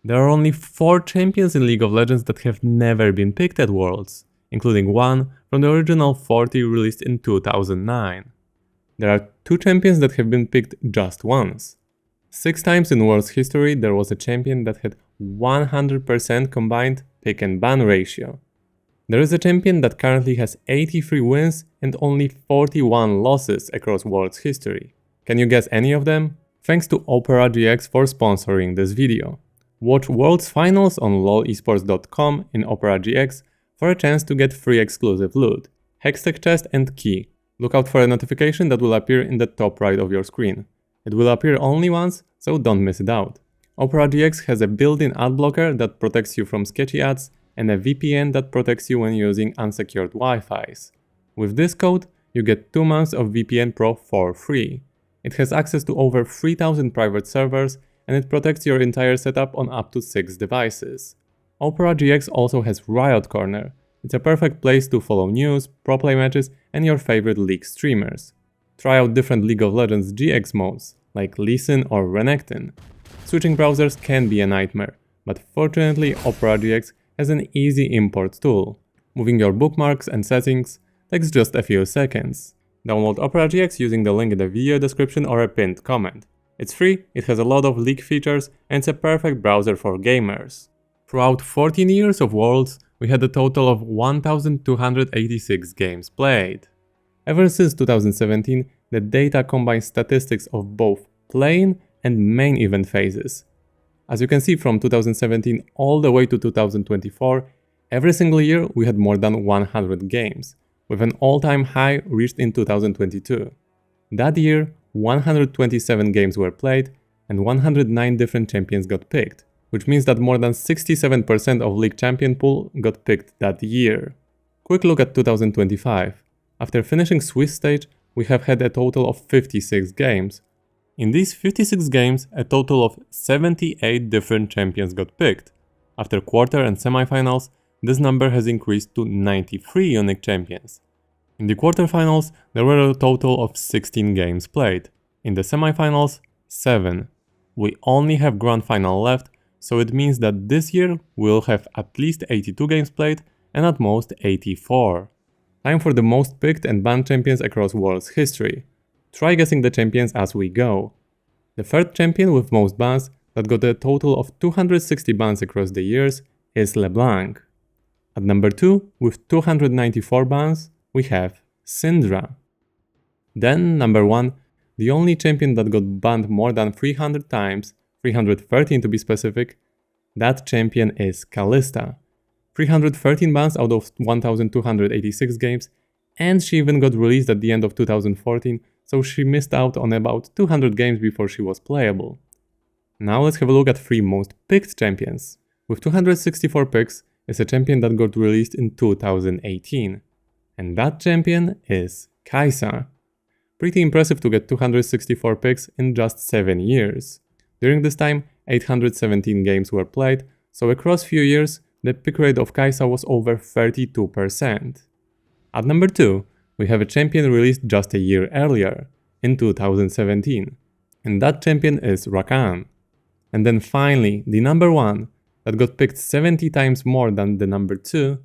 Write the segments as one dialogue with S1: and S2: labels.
S1: There are only 4 champions in League of Legends that have never been picked at Worlds, including one from the original 40 released in 2009. There are 2 champions that have been picked just once. 6 times in Worlds history there was a champion that had 100% combined pick and ban ratio. There is a champion that currently has 83 wins and only 41 losses across Worlds history. Can you guess any of them? Thanks to Opera GX for sponsoring this video. Watch Worlds Finals on lolesports.com in Opera GX for a chance to get free exclusive loot, Hextech chest and key. Look out for a notification that will appear in the top right of your screen. It will appear only once, so don't miss it out. Opera GX has a built-in ad blocker that protects you from sketchy ads and a VPN that protects you when using unsecured Wi-Fis. With this code, you get 2 months of VPN Pro for free. It has access to over 3000 private servers and it protects your entire setup on up to 6 devices. Opera GX also has Riot Corner. It's a perfect place to follow news, pro play matches and your favorite league streamers. Try out different League of Legends GX modes, like Listen or Renekton. Switching browsers can be a nightmare, but fortunately Opera GX has an easy import tool. Moving your bookmarks and settings takes just a few seconds. Download Opera GX using the link in the video description or a pinned comment. It's free, it has a lot of league features, and it's a perfect browser for gamers. Throughout 14 years of Worlds, we had a total of 1,286 games played. Ever since 2017, the data combines statistics of both playing and main event phases. As you can see, from 2017 all the way to 2024, every single year we had more than 100 games, with an all-time high reached in 2022. That year, 127 games were played and 109 different champions got picked, which means that more than 67% of League Champion pool got picked that year. Quick look at 2025. After finishing Swiss stage, we have had a total of 56 games. In these 56 games, a total of 78 different champions got picked. After quarter and semifinals, this number has increased to 93 unique champions. In the quarterfinals, there were a total of 16 games played. In the semifinals, 7. We only have grand final left, so it means that this year we'll have at least 82 games played and at most 84. Time for the most picked and banned champions across World's history. Try guessing the champions as we go. The third champion with most bans, that got a total of 260 bans across the years, is LeBlanc. At number 2, with 294 bans, we have Syndra. Then, number 1, the only champion that got banned more than 300 times, 313 to be specific, that champion is Kalista. 313 bans out of 1286 games, and she even got released at the end of 2014, so she missed out on about 200 games before she was playable. Now let's have a look at 3 most picked champions. With 264 picks is a champion that got released in 2018. And that champion is Kai'Sa. Pretty impressive to get 264 picks in just 7 years. During this time, 817 games were played, so across few years, the pick rate of Kai'Sa was over 32%. At number 2, we have a champion released just a year earlier, in 2017. And that champion is Rakan. And then finally, the number 1, that got picked 70 times more than the number 2,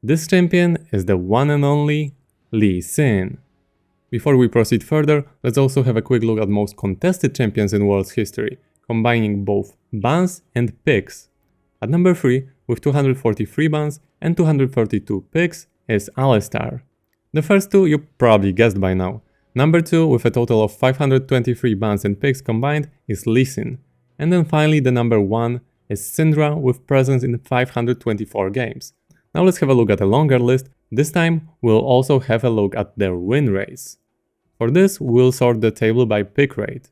S1: this champion is the one and only Lee Sin. Before we proceed further, let's also have a quick look at most contested champions in World's history, combining both bans and picks. At number 3, with 243 bans and 232 picks, is Alistar. The first 2 you probably guessed by now. Number 2, with a total of 523 bans and picks combined, is Lee Sin. And then finally the number 1 is Syndra, with presence in 524 games. Now let's have a look at a longer list. This time we'll also have a look at their win rates. For this, we'll sort the table by pick rate.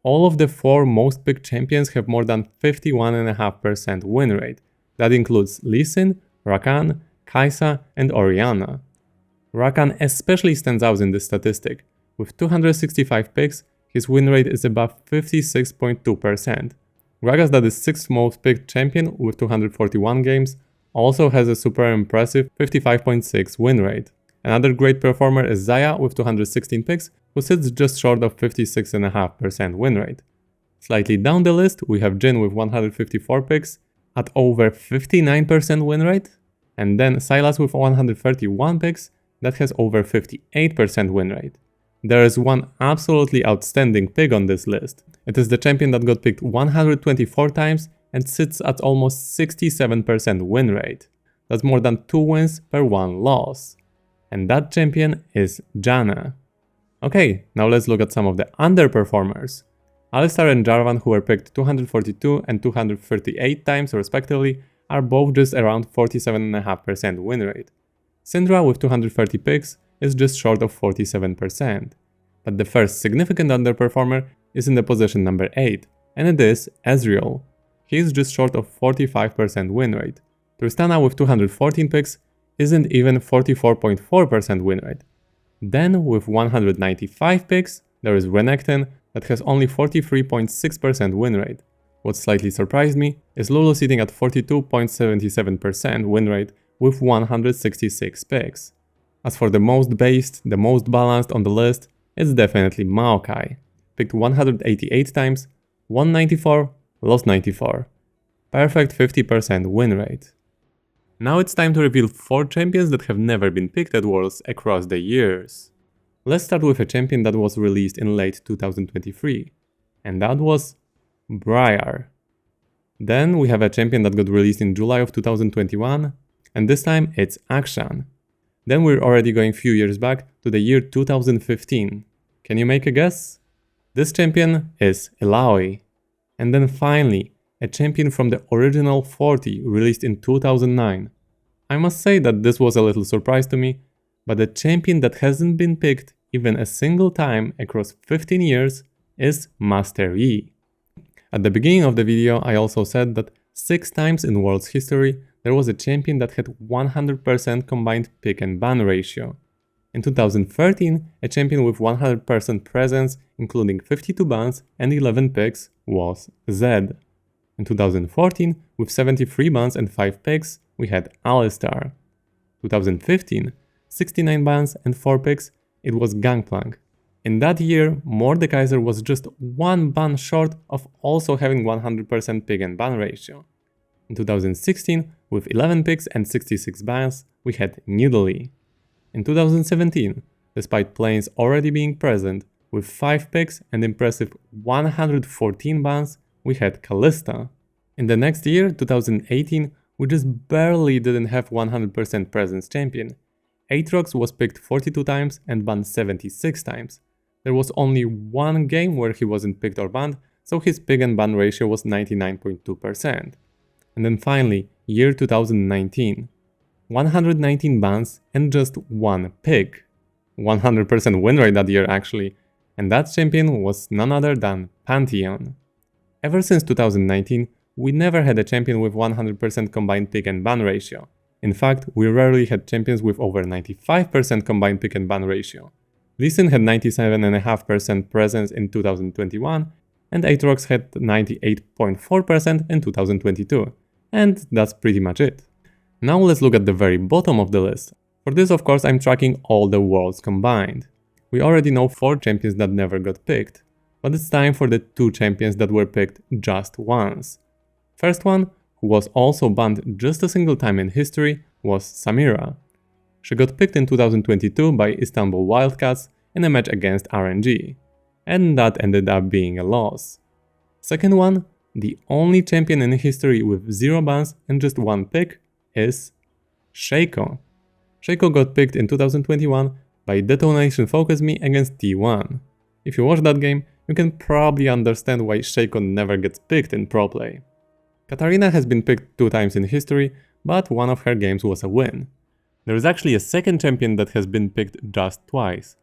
S1: All of the 4 most picked champions have more than 51.5% win rate. That includes Lee Sin, Rakan, Kai'Sa and Orianna. Rakan especially stands out in this statistic. With 265 picks, his win rate is above 56.2%. Gragas, that is 6th most picked champion with 241 games, also has a super impressive 55.6 win rate. Another great performer is Xayah with 216 picks, who sits just short of 56.5% win rate. Slightly down the list, we have Jhin with 154 picks at over 59% win rate, and then Sylas with 131 picks that has over 58% win rate. There is one absolutely outstanding pick on this list. It is the champion that got picked 124 times and sits at almost 67% win rate. That's more than 2 wins per 1 loss. And that champion is Janna. Okay, now let's look at some of the underperformers. Alistar and Jarvan, who were picked 242 and 238 times respectively, are both just around 47.5% win rate. Syndra with 230 picks is just short of 47%. But the first significant underperformer is in the position number 8, and it is Ezreal. He is just short of 45% win rate. Tristana with 214 picks isn't even 44.4% win rate. Then with 195 picks, there is Renekton that has only 43.6% win rate. What slightly surprised me is Lulu sitting at 42.77% win rate with 166 picks. As for the most based, the most balanced on the list, it's definitely Maokai. Picked 188 times, won 94, lost 94. Perfect 50% win rate. Now it's time to reveal 4 champions that have never been picked at Worlds across the years. Let's start with a champion that was released in late 2023, and that was Briar. Then we have a champion that got released in July of 2021, and this time it's Akshan. Then we're already going few years back to the year 2015. Can you make a guess? This champion is Illaoi. And then finally, a champion from the original 40 released in 2009. I must say that this was a little surprise to me, but the champion that hasn't been picked even a single time across 15 years is Master Yi. At the beginning of the video I also said that 6 times in World's history there was a champion that had 100% combined pick and ban ratio. In 2013, a champion with 100% presence, including 52 bans and 11 picks, was Zed. In 2014, with 73 bans and 5 picks, we had Alistar. 2015, 69 bans and 4 picks, it was Gangplank. In that year, Mordekaiser was just 1 ban short of also having 100% pick and ban ratio. In 2016, with 11 picks and 66 bans, we had Nidalee. In 2017, despite planes already being present, with 5 picks and impressive 114 bans, we had Kalista. In the next year, 2018, we just barely didn't have 100% presence champion. Aatrox was picked 42 times and banned 76 times. There was only 1 game where he wasn't picked or banned, so his pick and ban ratio was 99.2%. And then finally, year 2019. 119 bans and just 1 pick. 100% win rate that year actually, and that champion was none other than Pantheon. Ever since 2019, we never had a champion with 100% combined pick and ban ratio. In fact, we rarely had champions with over 95% combined pick and ban ratio. Lee Sin had 97.5% presence in 2021, and Aatrox had 98.4% in 2022. And that's pretty much it. Now let's look at the very bottom of the list. For this, of course, I'm tracking all the worlds combined. We already know 4 champions that never got picked, but it's time for the 2 champions that were picked just once. First one, who was also banned just a single time in history, was Samira. She got picked in 2022 by Istanbul Wildcats in a match against RNG, and that ended up being a loss. Second one, the only champion in history with 0 bans and just 1 pick, is Shaco. Shaco got picked in 2021 by Detonation Focus Me against T1. If you watch that game, you can probably understand why Shaco never gets picked in pro play. Katarina has been picked 2 times in history, but one of her games was a win. There is actually a second champion that has been picked just twice.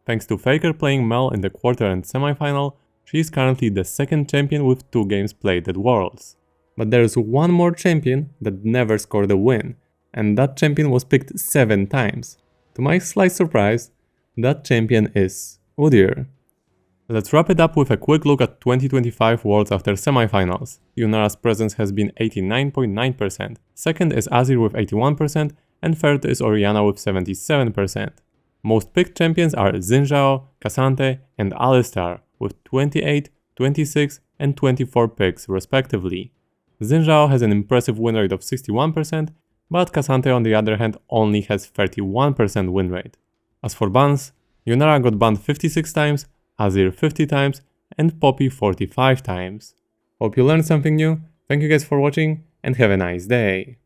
S1: Thanks to Faker playing Mel in the quarter and semifinal, she is currently the second champion with 2 games played at Worlds. But there is one more champion that never scored a win, and that champion was picked 7 times. To my slight surprise, that champion is Udyr. Let's wrap it up with a quick look at 2025 Worlds after semifinals. Yunara's presence has been 89.9%, second is Azir with 81%, and third is Orianna with 77%. Most picked champions are Xin Zhao, K'Sante, and Alistar with 28, 26, and 24 picks respectively. Xin Zhao has an impressive win rate of 61%, but Cassandra on the other hand only has 31% win rate. As for bans, Yunara got banned 56 times, Azir 50 times, and Poppy 45 times. Hope you learned something new, thank you guys for watching, and have a nice day.